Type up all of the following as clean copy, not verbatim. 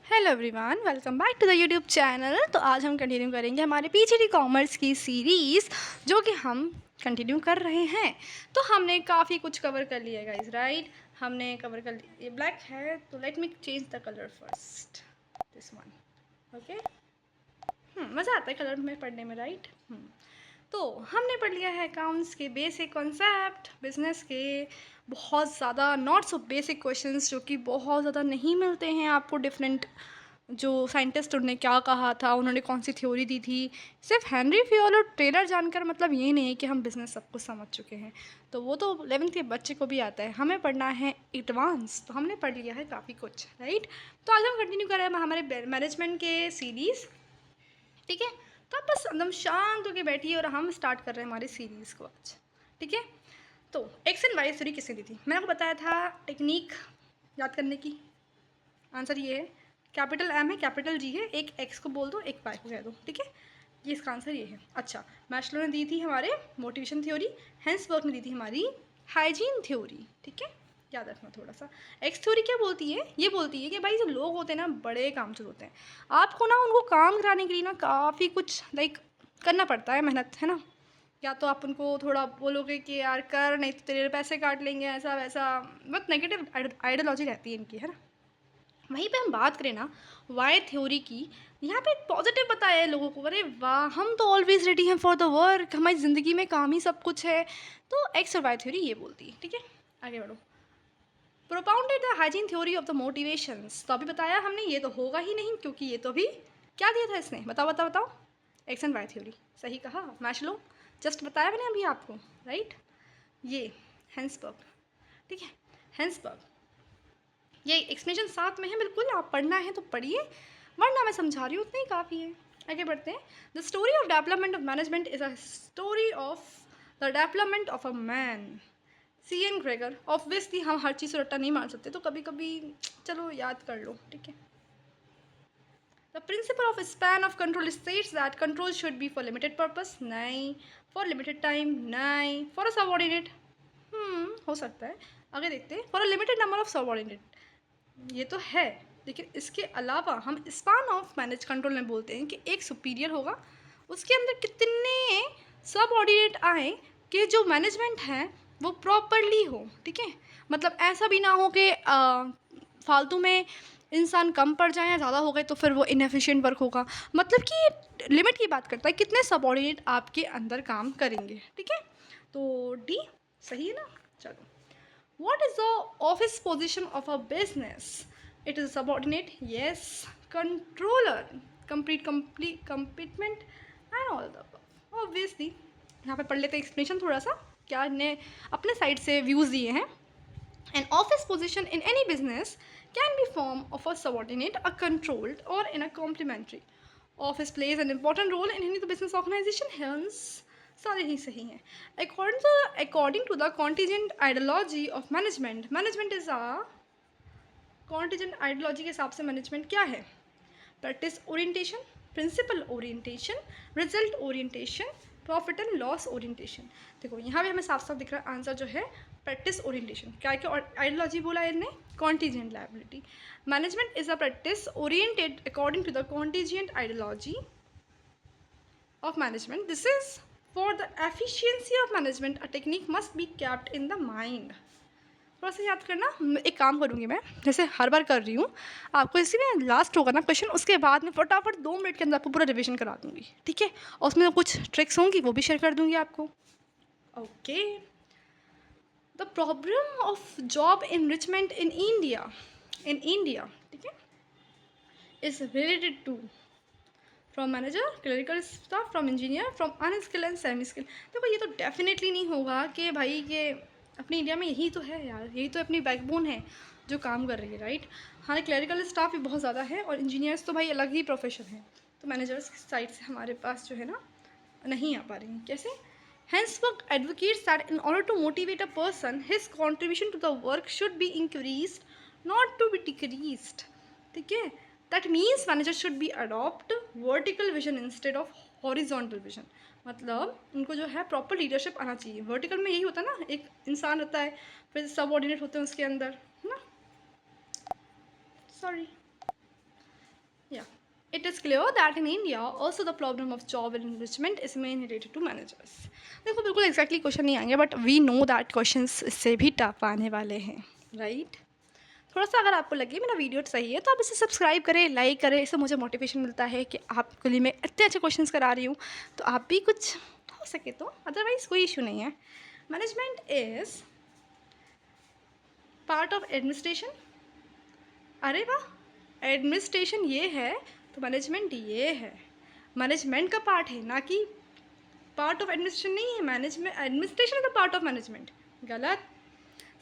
Hello everyone, welcome back to the YouTube channel. तो आज हम कंटिन्यू करेंगे हमारे पीजीटी कॉमर्स की सीरीज़ जो कि हम कंटिन्यू कर रहे हैं। तो हमने काफ़ी कुछ कवर कर लिया है गाइस, राइट। हमने कवर कर लिया, ये ब्लैक है तो let me change the colour first, this one. Okay, मज़ा आता है कलर में पढ़ने में, राइट। तो हमने पढ़ लिया है अकाउंट्स के बेसिक कॉन्सेप्ट, बिजनेस के बहुत ज़्यादा नॉट सो बेसिक क्वेश्चंस जो कि बहुत ज़्यादा नहीं मिलते हैं आपको। डिफरेंट जो साइंटिस्ट उन्होंने क्या कहा था, उन्होंने कौन सी थ्योरी दी थी। सिर्फ हेनरी फ्योल और टेलर जानकर मतलब ये नहीं है कि हम बिज़नेस सब कुछ समझ चुके हैं। तो वो तो 11th के बच्चे को भी आता है, हमें पढ़ना है एडवांस। तो हमने पढ़ लिया है काफ़ी कुछ, राइट। तो आज हम कंटिन्यू कर रहे हैं हमारे मैनेजमेंट के सीरीज़, ठीक है। तो आप बस एकदम शांत होकर बैठिए और हम स्टार्ट कर रहे हैं हमारी सीरीज़ को आज, ठीक है। तो एक्स एंड वाई थ्योरी किसने दी थी? मैंने आपको बताया था टेक्निक याद करने की। आंसर ये है, कैपिटल एम है, कैपिटल जी है, एक एक्स को बोल दो, एक वाई को कह दो, ठीक है। ये इसका आंसर ये है। अच्छा, मैस्लो ने दी थी हमारे मोटिवेशन थ्योरी, हेंसबर्ग ने दी थी हमारी हाइजीन थ्योरी, ठीक है। याद रखना थोड़ा सा। एक्स थ्योरी क्या बोलती है? ये बोलती है कि भाई जो लोग होते हैं ना, बड़े कामचोर होते हैं, आपको ना उनको काम कराने के लिए ना काफ़ी कुछ करना पड़ता है, मेहनत, है ना। या तो आप उनको थोड़ा बोलोगे कि यार कर, नहीं तो तेरे पैसे काट लेंगे, ऐसा वैसा। बहुत नेगेटिव आइडियोलॉजी रहती है इनकी, है ना। वहीं पे हम बात करें ना वाई थ्योरी की, यहाँ पे पॉजिटिव बताया है लोगों को, अरे वाह हम तो ऑलवेज रेडी हैं फॉर द वर्क, हमारी ज़िंदगी में काम ही सब कुछ है। तो एक्स और वाई थ्योरी ये बोलती है, ठीक है। आगे बढ़ो। Propounded the hygiene theory of the motivations, तो अभी बताया हमने, ये तो होगा ही नहीं क्योंकि ये तो अभी क्या दिया था इसने, बताओ बताओ बताओ। एक्स एंड वाई थ्योरी, सही कहा मैश्लो, जस्ट बताया मैंने अभी आपको, राइट। ये हेंसबर्ग, ठीक है, हेंसबर्ग। ये एक्सप्लेनेशन साथ में है बिल्कुल, आप पढ़ना है तो पढ़िए, वरना मैं समझा रही हूँ उतना ही काफ़ी है। आगे बढ़ते हैं। The story of development of management is a story of the development of a man, C N Gregor. Obviously हम हर चीज़ से रट्टा नहीं मार सकते, तो कभी कभी चलो याद कर लो, ठीक है। The principle of span of control states that control should be for limited purpose, नहीं। फॉर लिमिटेड टाइम, नहीं। फॉर अ सबऑर्डिनेट, हो सकता है। आगे देखते हैं। For a limited number of subordinate, ये तो है, लेकिन इसके अलावा हम स्पान ऑफ मैनेज कंट्रोल में बोलते हैं कि एक सुपीरियर होगा, उसके अंदर कितने सब ऑर्डिनेट आए कि जो मैनेजमेंट है वो प्रॉपरली हो, ठीक है। मतलब ऐसा भी ना हो कि फालतू में इंसान कम पड़ जाए या ज़्यादा हो गए तो फिर वो इनएफिशिएंट वर्क होगा। मतलब कि लिमिट की बात करता है, कितने सब ऑर्डिनेट आपके अंदर काम करेंगे, ठीक है। तो डी सही है ना। चलो, what is the office position of a business? It is subordinate, yes. Controller, complete commitment and all the above, obviously। यहाँ पे पढ़ लेते हैं एक्सप्लेनेशन थोड़ा सा, क्या इन्हें अपने साइड से व्यूज़ दिए हैं। An office position in any business can be form of a subordinate, a controlled, or in a complementary. Office plays an important role in any business organization, hence सारे ही सही हैं। According to the contingent ideology of management, management is a contingent ideology के हिसाब से management क्या है? Practice orientation, principle orientation, result orientation, profit and loss orientation. देखो यहाँ भी हमें साफ साफ दिख रहा है आंसर जो है प्रैक्टिस ओरिएंटेशन। क्या क्या आइडियोलॉजी बोला है इनने? Contingent liability. Management is a practice oriented according to the contingent ideology of management. This is for the efficiency of management. A technique must be kept in the mind. थोड़ा सा याद करना। एक काम करूँगी मैं, जैसे हर बार कर रही हूँ, आपको इसीलिए लास्ट होगा ना क्वेश्चन, उसके बाद में फटाफट 2 मिनट के अंदर आपको पूरा रिविजन करा दूँगी, ठीक है। और उसमें कुछ ट्रिक्स होंगी वो भी शेयर कर दूँगी आपको। Okay, the problem of job enrichment in India, ठीक है, is related to from manager, clerical staff, from engineer, from unskill and semi skill. देखो ये तो डेफिनेटली नहीं होगा कि भाई ये अपनी इंडिया में यही तो है यार, यही तो अपनी बैकबोन है जो काम कर रही है, राइट। हाँ, क्लरिकल स्टाफ भी बहुत ज़्यादा है और इंजीनियर्स तो भाई अलग ही प्रोफेशन है, तो मैनेजर्स की साइड से हमारे पास जो है ना नहीं आ पा रही हैं। कैसे? Hensburg advocates that in order to motivate a person, his contribution to the work should be increased, not to be decreased. ठीक है? That means manager should be adopt vertical vision instead of horizontal vision. मतलब उनको जो है proper leadership आना चाहिए। Vertical में यही होता है ना, एक इंसान रहता है, फिर सबऑर्डिनेट होते हैं उसके अंदर, है ना। Sorry, It is clear that in India also the problem of job enrichment is mainly related to managers. देखो बिल्कुल एग्जैक्टली क्वेश्चन नहीं आएंगे but we know that questions इससे भी टफ आने वाले हैं, राइट? थोड़ा सा अगर आपको लगे मेरा वीडियो सही है तो आप इसे सब्सक्राइब करें, लाइक करें, इससे मुझे मोटिवेशन मिलता है कि आपके लिए मैं इतने अच्छे क्वेश्चंस करा रही हूँ तो आप भी कुछ हो सके तो, अदरवाइज़ कोई इशू नहीं है। Management is part of administration. अरे वाह, एडमिनिस्ट्रेशन ये है तो मैनेजमेंट ये है, मैनेजमेंट का पार्ट है ना कि पार्ट ऑफ एडमिनिस्ट्रेशन नहीं है। Management administration is the part of management. गलत।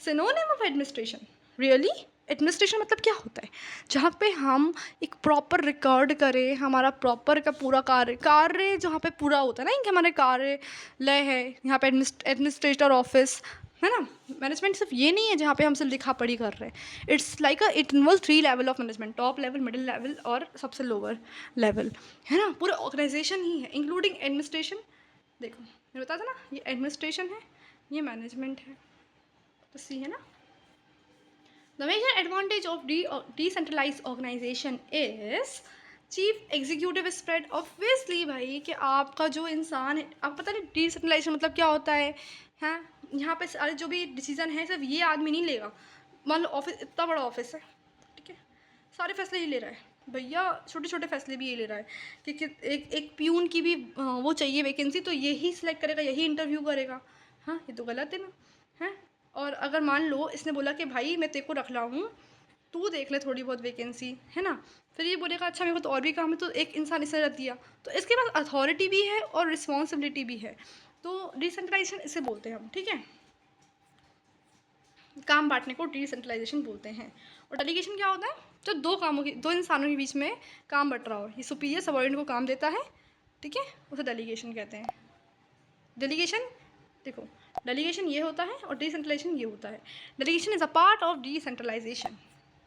Synonym of administration. Really? Administration मतलब क्या होता है? जहाँ पे हम एक प्रॉपर रिकॉर्ड करें, हमारा प्रॉपर का पूरा कार्य जहाँ पे पूरा होता है ना, कि हमारे कार्यालय है यहाँ पे, एडमिनिस्ट्रेटर ऑफिस है ना। मैनेजमेंट सिर्फ ये नहीं है जहाँ पे हम सिर्फ लिखा पढ़ी कर रहे हैं। It's like it involve 3 level of management, top level, middle level और सबसे लोअर लेवल, है ना। पूरा ऑर्गेनाइजेशन ही है इंक्लूडिंग एडमिनिस्ट्रेशन। देखो मैंने बताया था ना, ये एडमिनिस्ट्रेशन है, ये मैनेजमेंट है, तो सी है ना। The major advantage of decentralize organization is chief executive spread. Obviously भाई कि आपका जो इंसान है, आप पता नहीं डिसेंट्रलाइजेशन मतलब क्या होता है, हैं? यहाँ पे सारे जो भी डिसीजन है सिर्फ ये आदमी नहीं लेगा। मान लो ऑफिस, इतना बड़ा ऑफिस है, ठीक है, सारे फैसले ही ले रहा है भैया, छोटे छोटे फैसले भी ये ले रहा है कि एक प्यून की भी वो चाहिए वैकेंसी तो यही सिलेक्ट करेगा, यही इंटरव्यू करेगा। हाँ, ये तो गलत है ना, है। और अगर मान लो इसने बोला कि भाई मैं तेरे को रख रहा हूँ, तू देख ले थोड़ी बहुत वैकेंसी, है ना, फिर ये बोलेगा अच्छा मेरे को तो और भी काम है, तो एक इंसान इसने रख दिया, तो इसके पास अथॉरिटी भी है और रिस्पॉन्सिबिलिटी भी है। तो डिसेंट्रलाइजेशन इसे बोलते हैं हम, ठीक है। काम बांटने को डिसेंट्रलाइजेशन बोलते हैं। और डेलीगेशन क्या होता है? जब दो इंसानों के बीच में काम बट रहा हो, ये सुपीरियर सबऑर्डिनेट को काम देता है, ठीक है, उसे डेलीगेशन कहते हैं। डेलीगेशन, देखो डेलीगेशन ये होता है और डिसेंट्रलाइजेशन ये होता है। Delegation is a part of decentralization.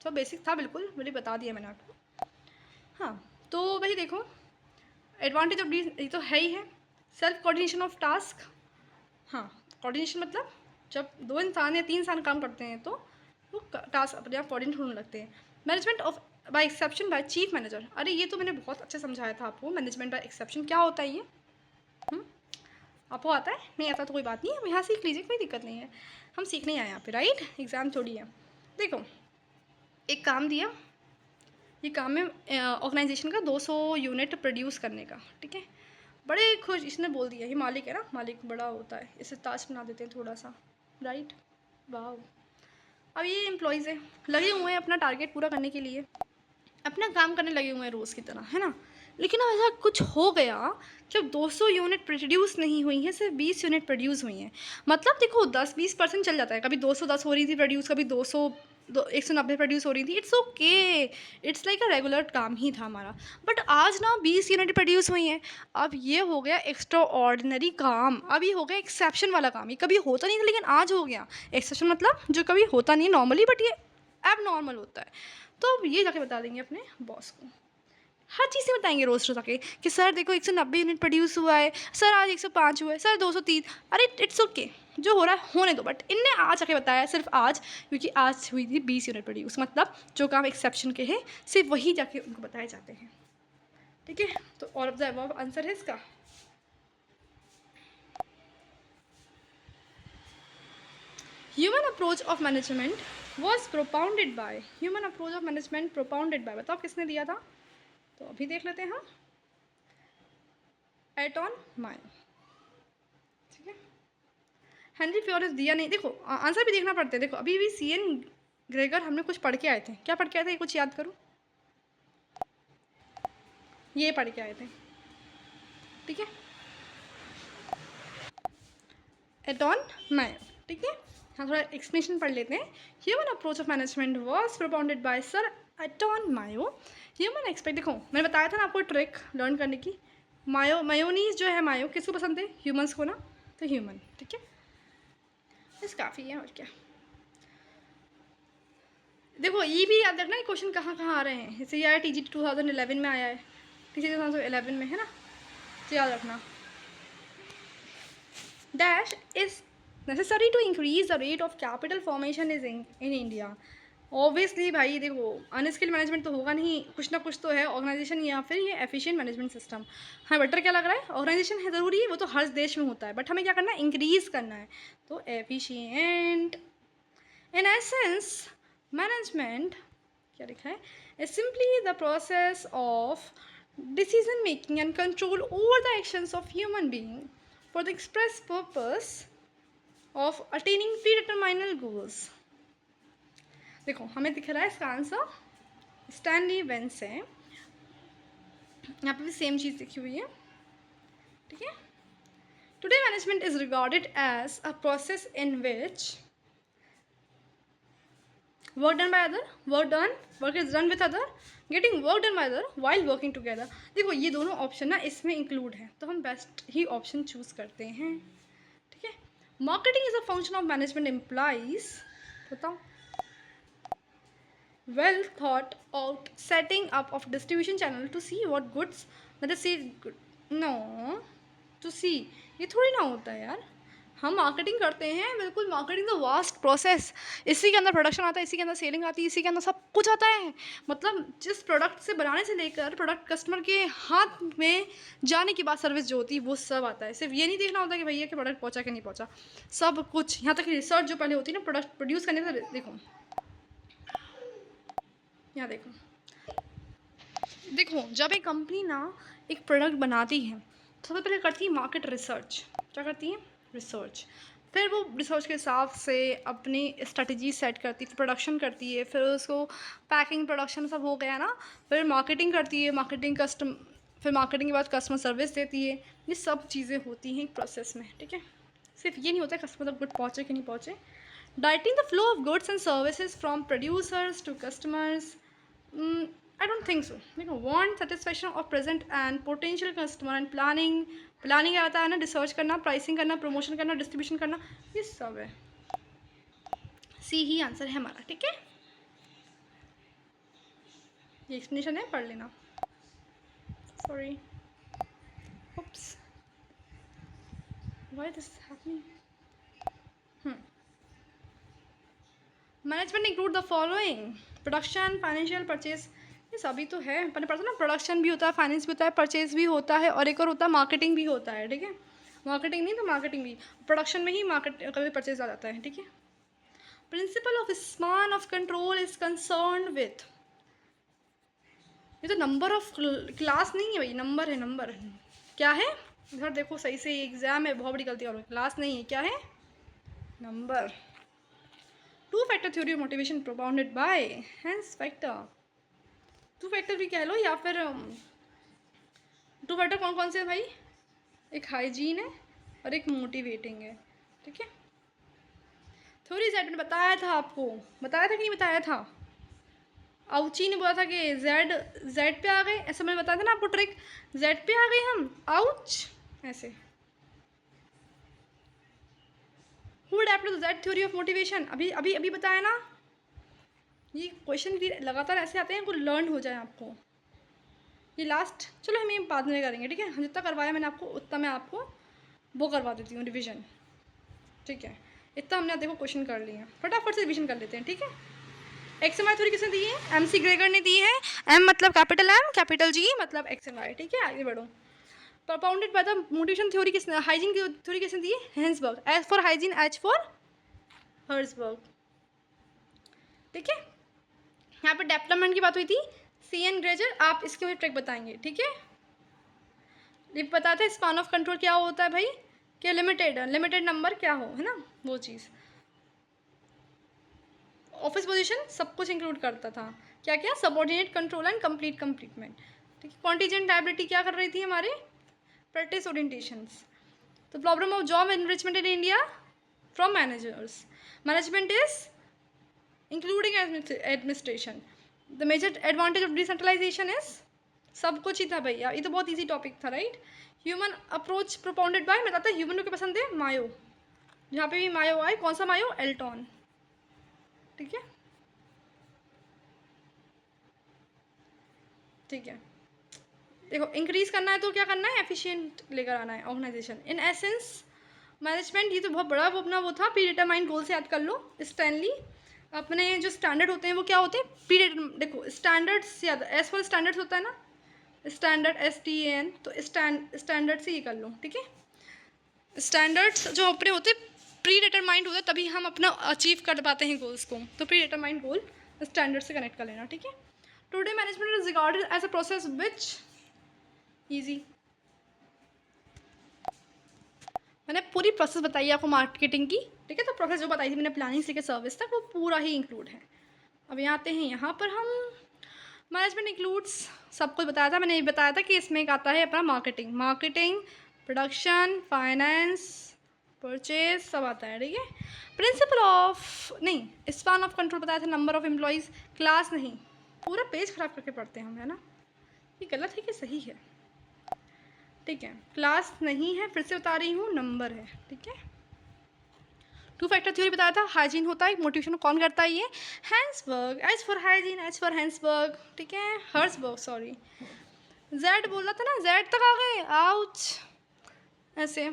तो बेसिक था बिल्कुल, मुझे बता दिया मैंने आपको। हाँ, तो वही देखो एडवांटेज ऑफ ये तो है ही है। Self coordination of task. हाँ, कोऑर्डिनेशन मतलब जब 2 इंसान या 3 इंसान काम करते हैं तो वो टास्क अपने आप कोऑर्डिनेट होने लगते हैं। Management of by exception by chief manager. अरे ये तो मैंने बहुत अच्छे समझाया था आपको, मैनेजमेंट बाय एक्सेप्शन क्या होता है ये। आपको आता है? नहीं आता तो कोई बात नहीं, हम यहाँ सीख लीजिए, कोई दिक्कत नहीं है, हम सीखने आए यहाँ पे, राइट? एग्ज़ाम थोड़ी है। देखो एक काम दिया, ये काम है ऑर्गेनाइजेशन का 200 यूनिट प्रोड्यूस करने का, ठीक है। बड़े खुश इसने बोल दिया, ये मालिक है ना, मालिक बड़ा होता है, इसे ताज बना देते हैं थोड़ा सा, राइट? वाह। अब ये एम्प्लॉयज़ हैं, लगे हुए हैं अपना टारगेट पूरा करने के लिए, अपना काम करने लगे हुए हैं रोज़ की तरह, है ना। लेकिन अब ऐसा कुछ हो गया कि अब 200 यूनिट प्रोड्यूस नहीं हुई हैं, सिर्फ 20 यूनिट प्रोड्यूस हुई हैं। मतलब देखो 10-20% चल जाता है, कभी 210 हो रही थी प्रोड्यूस, कभी 190 प्रोड्यूस हो रही थी, it's okay, it's like a regular काम ही था हमारा। बट आज ना 20 यूनिट प्रोड्यूस हुई हैं, अब ये हो गया एक्स्ट्रा ऑर्डिनरी काम, अब ये हो गया एक्सेप्शन वाला काम। ये कभी होता नहीं था लेकिन आज हो गया। एक्सेप्शन मतलब जो कभी होता नहीं नॉर्मली, बट ये अब नॉर्मल होता है। तो अब ये जाके बता देंगे अपने बॉस को, हर चीज़ से बताएंगे रोज रोज आके कि सर देखो 190 यूनिट प्रोड्यूस हुआ है, सर आज 105 हुआ है, सर 203। अरे इट्स ओके, जो हो रहा है होने दो। बट इनने आज आके बताया सिर्फ आज, क्योंकि आज हुई थी 20 यूनिट प्रोड्यूस, मतलब जो काम एक्सेप्शन के हैं सिर्फ वही जाके उनको बताए जाते हैं, ठीक है। तो all of the above answer है इसका। Human approach of management was propounded bye, human approach of management propounded bye, बताओ किसने दिया था? तो अभी देख लेते हैं हम, एटॉन मायो, ठीक है। हेनरी फ्योरेस दिया नहीं, देखो आंसर भी देखना पड़ता है। देखो अभी भी सीएन ग्रेगर हमने कुछ पढ़ के आए थे, क्या पढ़ के आए थे, ये कुछ याद करो, ये पढ़ के आए थे, ठीक है, एटॉन मायो, ठीक है। हाँ, थोड़ा एक्सप्लेनेशन पढ़ लेते हैं। Human approach of management was propounded by sir Elton Mayo. Human aspect, देखो मैंने बताया था ना आपको ट्रिक लर्न करने की। मायोनीज जो है, मायो किसको पसंद है? ह्यूमंस को ना, तो ह्यूमन, ठीक है, बस काफ़ी है और क्या। देखो ये भी याद रखना, क्वेश्चन कहाँ कहाँ आ रहे हैं। जैसे ये आया TGT 2011 में आया है, TGT 2011 में, है ना, तो याद रखना। Dash is necessary to increase the rate of capital formation is in India. Obviously भाई देखो, अनस्किल्ड मैनेजमेंट तो होगा नहीं, कुछ ना कुछ तो है ऑर्गेनाइजेशन या फिर ये एफिशिएंट मैनेजमेंट सिस्टम। हाँ बेटर क्या लग रहा है, ऑर्गेनाइजेशन है ज़रूरी, वो तो हर देश में होता है, बट हमें क्या करना है, इंक्रीज़ करना है। तो एफिशिएंट इन एसेंस मैनेजमेंट क्या लिखा है, is simply the process of decision making and control over the actions of human being for the express purpose of attaining predetermined goals. देखो हमें दिख रहा है इसका आंसर स्टैनली वेंस है, यहाँ पे भी सेम चीज़ लिखी हुई है, ठीक है। Today management is regarded as a process in which work done by other, work is done with other, getting work done by other while working together. देखो ये दोनों ऑप्शन ना इसमें इंक्लूड है, तो हम बेस्ट ही ऑप्शन चूज करते हैं, ठीक है। Marketing is a function of management employees, बताओ, well thought out setting up of distribution channel to see what goods that is see no to see, ये थोड़ी ना होता है यार। हम मार्केटिंग करते हैं, बिल्कुल मार्केटिंग द वास्ट प्रोसेस, इसी के अंदर प्रोडक्शन आता है, इसी के अंदर सेलिंग आती है, इसी के अंदर सब कुछ आता है। मतलब जिस प्रोडक्ट से बनाने से लेकर प्रोडक्ट कस्टमर के हाथ में जाने के बाद सर्विस जो होती है वो सब आता है। सिर्फ ये नहीं देखना होता कि भैया कि प्रोडक्ट पहुंचा कि नहीं पहुंचा, सब कुछ, यहाँ तक कि रिसर्च जो पहले होती है ना प्रोडक्ट प्रोड्यूस करने का। देखो यहाँ देखो, देखो जब एक कंपनी ना एक प्रोडक्ट बनाती है तो सबसे पहले करती है मार्केट रिसर्च। क्या करती है, रिसर्च। फिर वो रिसर्च के हिसाब से अपनी स्ट्रेटजी सेट करती है, फिर प्रोडक्शन करती है, फिर उसको पैकिंग प्रोडक्शन सब हो गया ना, फिर मार्केटिंग करती है, फिर मार्केटिंग के बाद कस्टमर सर्विस देती है। ये सब चीज़ें होती हैं एक प्रोसेस में, ठीक है। सिर्फ ये नहीं होता है कस्टमर तक गुड पहुँचे कि नहीं पहुँचे। Directing the flow of goods and services from producers to customers, I don't think so. देखो want satisfaction of present and potential customer and planning आता है ना, रिसर्च करना, प्राइसिंग करना, प्रमोशन करना, डिस्ट्रीब्यूशन करना, ये सब है। सी ही आंसर है हमारा, ठीक है। ये एक्सप्लेनेशन है, पढ़ लेना। Sorry, oops, why this is happening? Management include the following, production, financial, purchase, ये सभी तो है, मैंने पढ़ा था ना, प्रोडक्शन भी होता है, फाइनेंस भी होता है, परचेज भी होता है, और एक और होता है मार्केटिंग भी होता है, ठीक है। मार्केटिंग नहीं तो मार्केटिंग भी, प्रोडक्शन में ही मार्केट कभी परचेज आ जाता है, ठीक है। Principle of span of control is concern with, ये तो नंबर ऑफ क्लास नहीं है भाई, नंबर है, नंबर क्या है, इधर देखो सही से, एग्जाम है, बहुत बड़ी गलती और क्लास नहीं है, क्या है, number. Two factor theory of motivation propounded by Hans factor, two factor भी कह लो, या फिर टू फैक्टर कौन कौन से है भाई, एक हाइजीन है और एक मोटिवेटिंग है, ठीक है। थ्योरी जेड मैंने बताया था आपको, बताया था कि नहीं बताया था, आउची ने बोला था कि जेड पे आ गए, ऐसा मैंने बताया था ना आपको ट्रिक, जेड पे आ गए हम, आउच, ऐसे। Who adept to Z theory of motivation, अभी अभी अभी बताया ना। ये क्वेश्चन भी लगातार ऐसे आते हैं, कुछ लर्न हो जाए आपको। ये लास्ट, चलो हम ये बाद में करेंगे, ठीक है। जितना करवाया मैंने आपको उतना मैं आपको वो करवा देती हूँ, रिविजन, ठीक है। इतना हमने देखो क्वेश्चन कर लिए हैं, फटाफट से रिविजन कर लेते हैं, ठीक है। एक्स एम वाई थ्योरी किसने दी है, MC ग्रेगर ने दी है। एम मतलब कैपिटल एम, कैपिटल G मतलब एक्स एंड वाई, ठीक है। आगे बढ़ो। Propounded by the motivation theory किसने, हाइजीन की थ्योरी किसने दी है, Herzberg. S for hygiene, H for Herzberg, ठीक है। यहाँ पर डेवलपमेंट की बात हुई थी, CN ग्रेजर, आप इसके मुझे ट्रिक बताएंगे, ठीक है। ये बताते हैं स्पान ऑफ कंट्रोल क्या होता है भाई, कि लिमिटेड नंबर क्या हो, है ना, वो चीज़। ऑफिस पोजीशन सब कुछ इंक्लूड करता था, क्या क्या, subordinate control and complete complement, ठीक है। कॉन्टीजेंट लायबिलिटी क्या कर रही थी हमारे, प्रैक्टिस ओरिएंटेशंस। तो problem of job enrichment in India from managers, management is including administration, the major advantage of decentralisation is, सब कुछ ही था भैया, ये तो बहुत ईजी टॉपिक था, right. Human approach propounded by, मैं बताता ह्यूमन को पसंद है, मायो, जहाँ पे भी मायो आए, कौन सा मायो, एल्टॉन, ठीक है, ठीक है। देखो इंक्रीज करना है तो क्या करना है, एफिशिएंट लेकर आना है ऑर्गेनाइजेशन। इन एसेंस मैनेजमेंट, ये तो बहुत बड़ा वो अपना वो था, प्री डिटरमाइंड गोल से याद कर लो, स्टैनली अपने जो स्टैंडर्ड होते हैं वो क्या होते हैं, प्री डिटर्म, देखो स्टैंडर्ड्स याद, एज फॉर स्टैंडर्ड्स होता है ना, स्टैंडर्ड STAN, तो स्टैंडर्ड से ये कर लो, ठीक है। स्टैंडर्ड्स जो अपने होते प्री डिटरमाइंड होते तभी हम अपना अचीव कर पाते हैं गोल्स को, तो प्री डिटरमाइंड गोल स्टैंडर्ड से कनेक्ट कर लेना, ठीक है। Today management is regarded as a process which easy, मैंने पूरी प्रोसेस बताई है आपको मार्केटिंग की, ठीक है। तो प्रोसेस जो बताई थी मैंने प्लानिंग से लेकर सर्विस तक, वो पूरा ही इंक्लूड है। अब यहाँ आते हैं, यहाँ पर हम मैनेजमेंट इंक्लूड्स सब कुछ बताया था, मैंने ये बताया था कि इसमें एक आता है अपना मार्केटिंग, प्रोडक्शन, फाइनेंस, परचेज, सब आता है, ठीक है। प्रिंसिपल ऑफ नहीं, स्पान ऑफ कंट्रोल बताया था, नंबर ऑफ एम्प्लॉयज़, क्लास नहीं, पूरा पेज खराब करके पढ़ते हैं हम, है ना, ये गलत है कि सही है, ठीक है। क्लास नहीं है, फिर से बता रही हूँ, नंबर है, ठीक है। 2 फैक्टर थ्योरी बताया था, हाइजीन होता है, मोटिवेशन कौन करता है, ये Herzberg, H for hygiene, H for Herzberg, ठीक है, हर्सबर्ग, सॉरी, जेड बोला था ना, जेड तक आ गए, आउच, ऐसे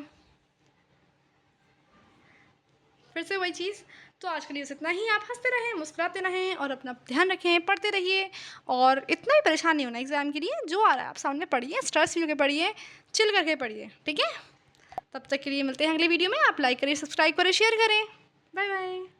फिर से वही चीज़। तो आज के लिए बस इतना ही, आप हंसते रहें, मुस्कुराते रहें और अपना ध्यान रखें, पढ़ते रहिए और इतना भी परेशान नहीं होना एग्ज़ाम के लिए, जो आ रहा है आप सामने पढ़िए, स्ट्रेस फ्री होकर पढ़िए, चिल करके पढ़िए, ठीक है। तब तक के लिए मिलते हैं अगले वीडियो में, आप लाइक करें, सब्सक्राइब करें, शेयर करें, बाय बाय।